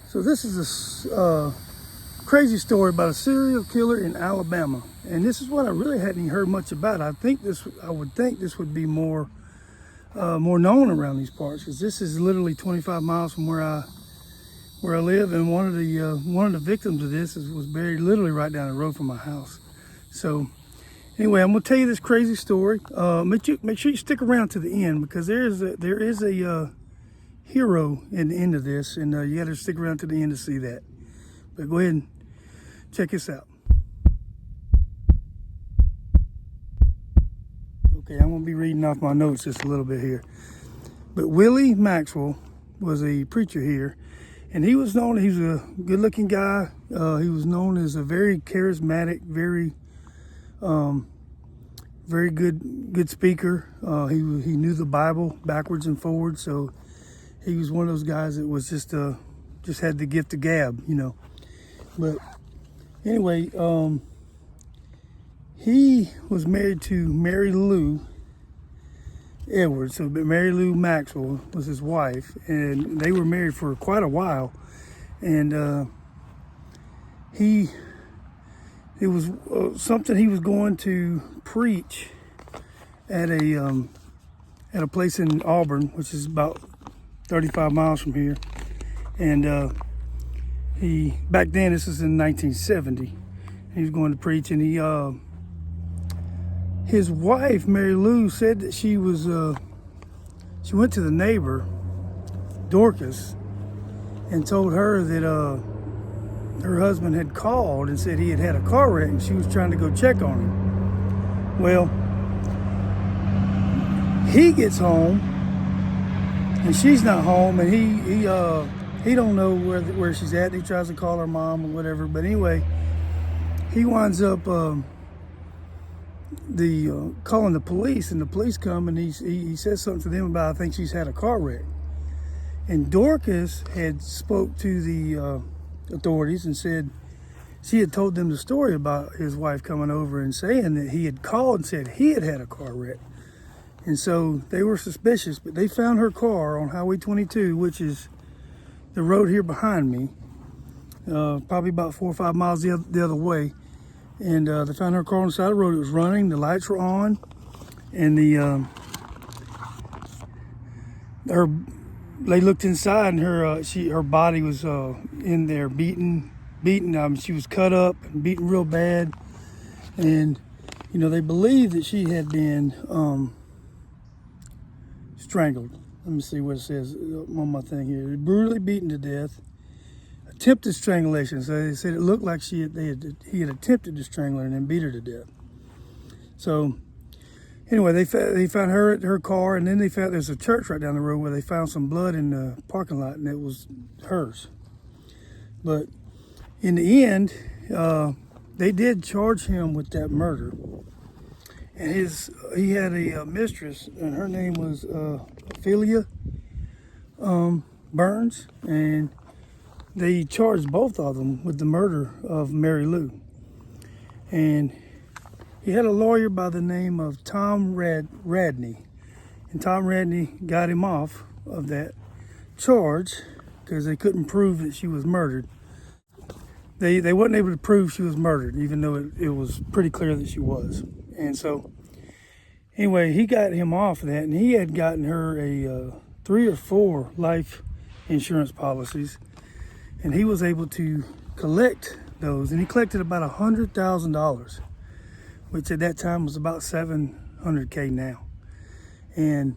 So this is a crazy story about a serial killer in Alabama, and this is what I really hadn't heard much about. I would think this would be more known around these parts, because this is literally 25 miles from where I live, and one of the victims of this was buried literally right down the road from my house. So anyway, I'm gonna tell you this crazy story. Make sure you stick around to the end, because there is a hero in the end of this, and you got to stick around to the end to see that. But go ahead and check this out. Okay, I'm gonna be reading off my notes just a little bit here. But Willie Maxwell was a preacher here, and he was a good-looking guy. He was known as a very charismatic, very good speaker. He knew the Bible backwards and forwards, so he was one of those guys that was just had the gift of gab, you know. But anyway, he was married to Mary Lou Edwards. So Mary Lou Maxwell was his wife, and they were married for quite a while. And it was something he was going to preach at a place in Auburn, which is about 35 miles from here. And back then, this was in 1970, he was going to preach, and his wife, Mary Lou, said that she went to the neighbor, Dorcas, and told her that her husband had called and said he had had a car wreck, and she was trying to go check on him. Well, he gets home, and she's not home, and he don't know where she's at. He tries to call her mom or whatever, but anyway, he winds up calling the police, and the police come, and he says something to them about, I think she's had a car wreck. And Dorcas had spoke to the authorities and said she had told them the story about his wife coming over and saying that he had called and said he had had a car wreck. And so they were suspicious, but they found her car on Highway 22, which is the road here behind me, probably about 4 or 5 miles the other way. And they found her car on the side of the road. It was running, the lights were on, and they looked inside, and her body was in there beaten. She was cut up and beaten real bad, and they believe that she had been strangled. Let me see what it says on my thing here. Brutally beaten to death. Attempted strangulation. So they said it looked like he had attempted to strangle her and then beat her to death. So anyway, they found her car, and then they found there's a church right down the road where they found some blood in the parking lot, and it was hers. But in the end, they did charge him with that murder. And he had a mistress, and her name was Ophelia Burns, and they charged both of them with the murder of Mary Lou. And he had a lawyer by the name of Tom Radney, and Tom Radney got him off of that charge because they couldn't prove that she was murdered. They wasn't able to prove she was murdered, even though it was pretty clear that she was. And so anyway, he got him off of that, and he had gotten her a 3 or 4 life insurance policies, and he was able to collect those, and he collected about $100,000, which at that time was about $700K now. And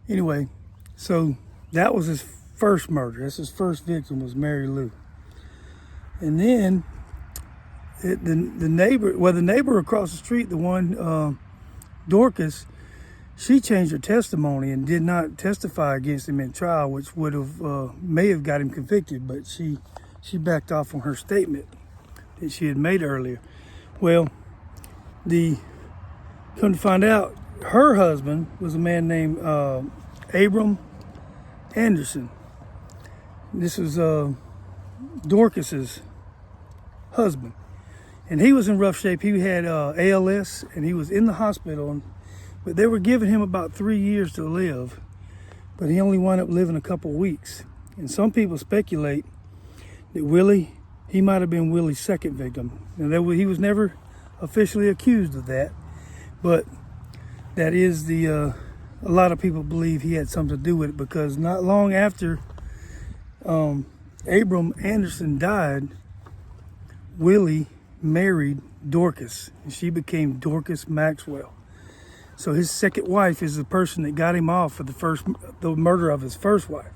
anyway, so that was his first murder. That's his first victim, was Mary Lou. And then the neighbor across the street, the one Dorcas, she changed her testimony and did not testify against him in trial, which may have got him convicted, but she backed off on her statement that she had made earlier. Well, come to find out, her husband was a man named Abram Anderson. This was Dorcas's husband, and he was in rough shape. He had ALS, and he was in the hospital, but they were giving him about 3 years to live, but he only wound up living a couple weeks. And some people speculate that he might have been Willie's second victim. Now, he was never officially accused of that, but that is a lot of people believe he had something to do with it, because not long after Abram Anderson died, Willie married Dorcas, and she became Dorcas Maxwell. So his second wife is the person that got him off for the murder of his first wife.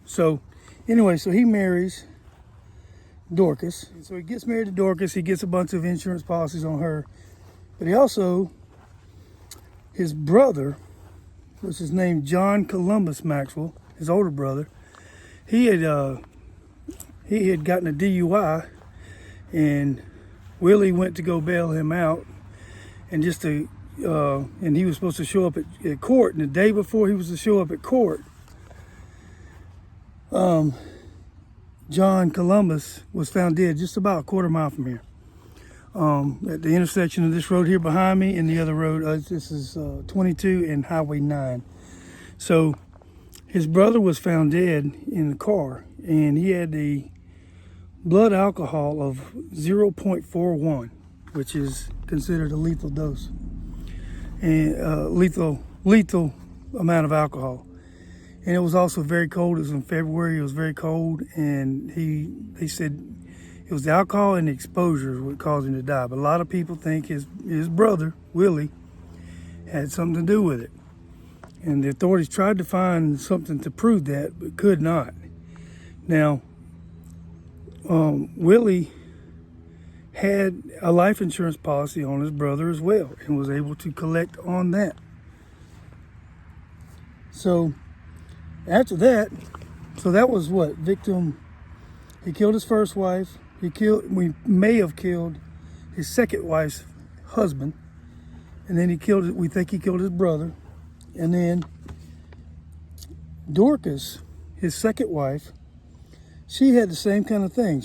So anyway, so he marries Dorcas. So he gets married to Dorcas. He gets a bunch of insurance policies on her. But he also, his brother, which is named John Columbus Maxwell, his older brother, he had gotten a DUI, and Willie went to go bail him out, and and he was supposed to show up at court. And the day before he was to show up at court, John Columbus was found dead just about a quarter mile from here, at the intersection of this road here behind me and the other road. This is 22 and Highway 9. So his brother was found dead in the car, and he had a blood alcohol of 0.41, which is considered a lethal dose, and lethal amount of alcohol. And it was also very cold. It was in February. It was very cold, and they said it was the alcohol and the exposure what caused him to die. But a lot of people think his brother Willie had something to do with it, and the authorities tried to find something to prove that, but could not. Now, Willie had a life insurance policy on his brother as well, and was able to collect on that. So after that, so that was what victim. He killed his first wife. We may have killed his second wife's husband, and then we think he killed his brother. And then Dorcas, his second wife, she had the same kind of thing.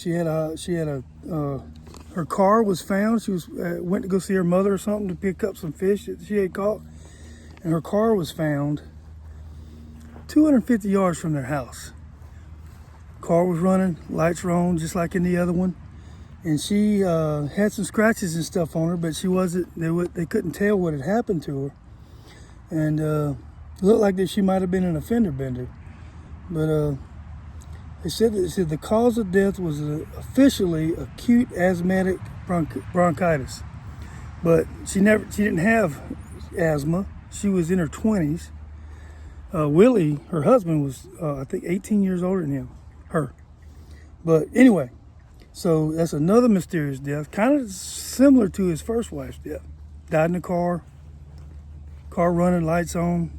Her car was found. She went to go see her mother or something to pick up some fish that she had caught, and her car was found 250 yards from their house. Car was running, lights were on, just like in the other one, and she had some scratches and stuff on her, but she wasn't. They couldn't tell what had happened to her, and it looked like that she might have been an offender bender. But they said the cause of death was officially acute asthmatic bronchitis, but she didn't have asthma. She was in her 20s. Willie, her husband, was I think 18 years older than her. But anyway, so that's another mysterious death, kind of similar to his first wife's death. Died in the car running, lights on,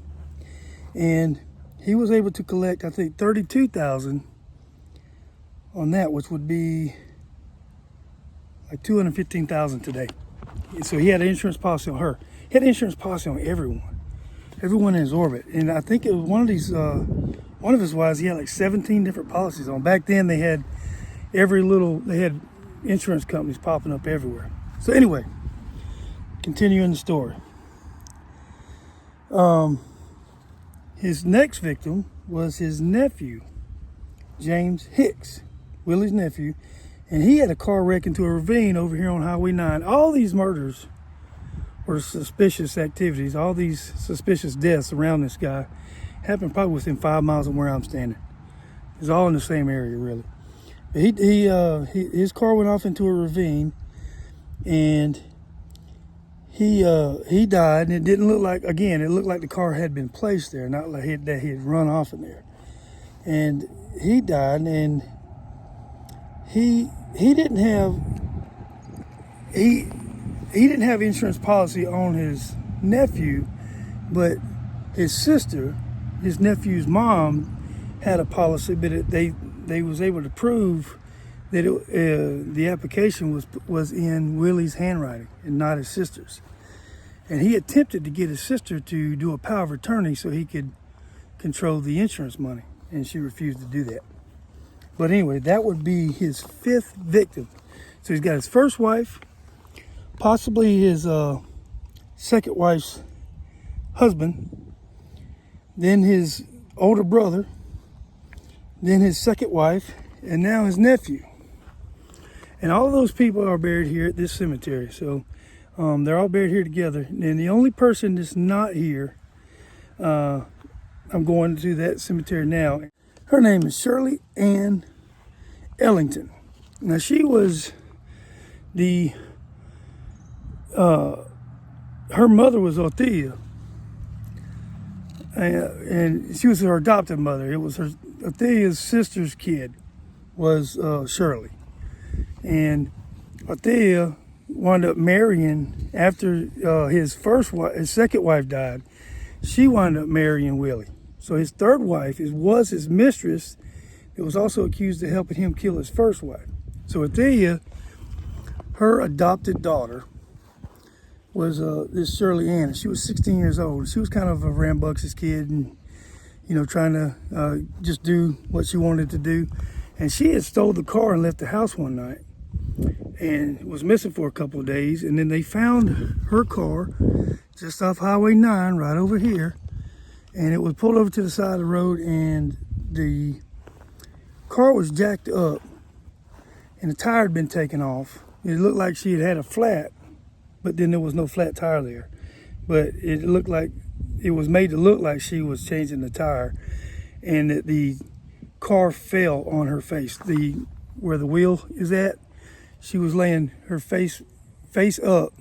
and he was able to collect, I think, $32,000 on that, which would be like $215,000 today. So he had an insurance policy on her. He had an insurance policy on everyone in his orbit. And I think it was one of his wives, he had like 17 different policies on. Back then they had they had insurance companies popping up everywhere. So anyway, continuing the story. His next victim was his nephew, James Hicks, Willie's nephew, and he had a car wreck into a ravine over here on Highway 9. All these murders were suspicious activities. All these suspicious deaths around this guy happened probably within 5 miles of where I'm standing. It's all in the same area, really. But his car went off into a ravine, and he died. And it didn't look like, again, it looked like the car had been placed there, not like that he had run off in there. And he died, and he didn't have insurance policy on his nephew, but his sister, his nephew's mom, had a policy, but they was able to prove that the application was in Willie's handwriting and not his sister's. And he attempted to get his sister to do a power of attorney so he could control the insurance money, and she refused to do that. But anyway, that would be his fifth victim. So he's got his first wife, possibly his second wife's husband, then his older brother, then his second wife, and now his nephew. And all of those people are buried here at this cemetery. So they're all buried here together. And the only person that's not here, I'm going to that cemetery now. Her name is Shirley Ann Ellington. Now she was her mother was Othea, and she was her adopted mother. It was Othea's sister's kid was Shirley, and Othea wound up marrying after his second wife died. She wound up marrying Willie. So his third wife was his mistress. That was also accused of helping him kill his first wife. So Othea, her adopted daughter, was this Shirley Ann. She was 16 years old. She was kind of a rambunctious kid, and trying to just do what she wanted to do. And she had stole the car and left the house one night, and was missing for a couple of days. And then they found her car just off Highway 9, right over here, and it was pulled over to the side of the road, and the car was jacked up, and the tire had been taken off. It looked like she had had a flat, but then there was no flat tire there. But it looked like it was made to look like she was changing the tire, and that the car fell on her face. Where the wheel is at, she was laying her face up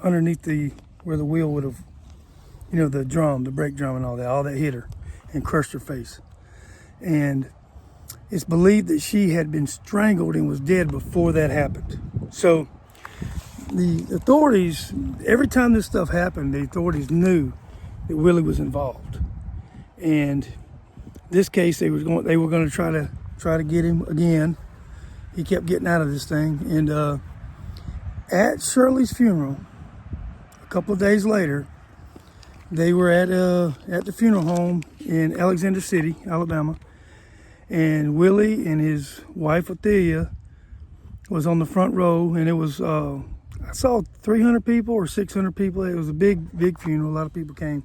underneath where the wheel would have, the brake drum and all that hit her and crushed her face. And it's believed that she had been strangled and was dead before that happened. So the authorities, every time this stuff happened, the authorities knew that Willie was involved. And this case, they were going to try to get him again. He kept getting out of this thing. And at Shirley's funeral, a couple of days later, they were at the funeral home in Alexander City, Alabama. And Willie and his wife Othea was on the front row, and it was I saw 300 people or 600 people. It was a big funeral. A lot of people came.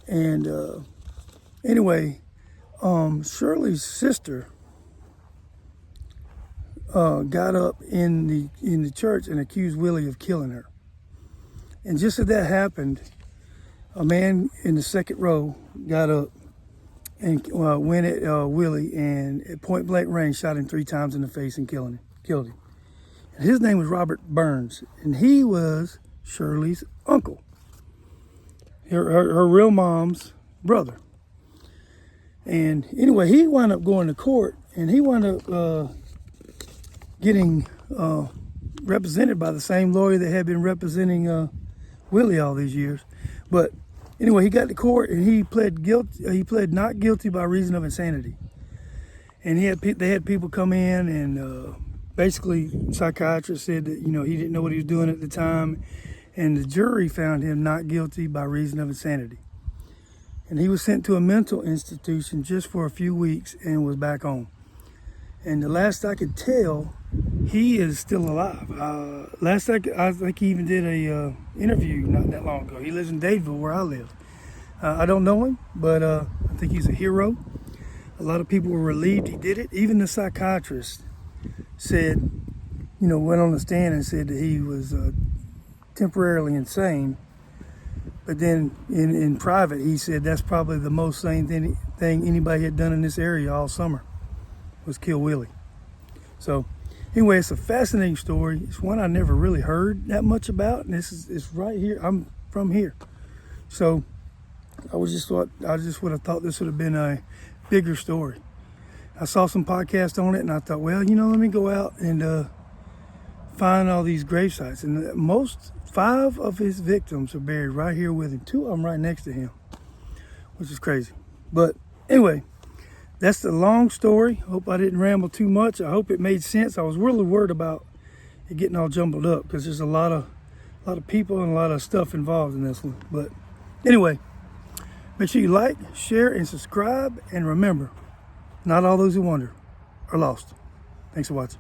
And anyway, Shirley's sister got up in the church and accused Willie of killing her. And just as that happened, a man in the second row got up and went at Willie, and at point blank range shot him 3 times in the face and killed him. And his name was Robert Burns, and he was Shirley's uncle, her real mom's brother. And anyway, he wound up going to court, and he wound up getting represented by the same lawyer that had been representing Willie all these years. But anyway, he got to court and he pled guilty. He pled not guilty by reason of insanity. And they had people come in, and basically psychiatrist said that he didn't know what he was doing at the time, and the jury found him not guilty by reason of insanity. And he was sent to a mental institution just for a few weeks and was back home. And the last I could tell, he is still alive. I think he even did a interview not that long ago. He lives in Dadeville, where I live. I don't know him, but I think he's a hero. A lot of people were relieved he did it. Even the psychiatrist said, went on the stand and said that he was temporarily insane. But then in private, he said that's probably the most sane thing anybody had done in this area all summer, was kill Willie. So anyway, it's a fascinating story. It's one I never really heard that much about, and it's right here. I'm from here. So I just would have thought this would have been a bigger story. I saw some podcasts on it, and I thought, well, let me go out and find all these grave sites. And 5 of his victims are buried right here with him. 2 of them right next to him, which is crazy. But anyway, that's the long story. Hope I didn't ramble too much. I hope it made sense. I was really worried about it getting all jumbled up, because there's a lot of people and a lot of stuff involved in this one. But anyway, make sure you like, share, and subscribe. And remember, not all those who wander are lost. Thanks for watching.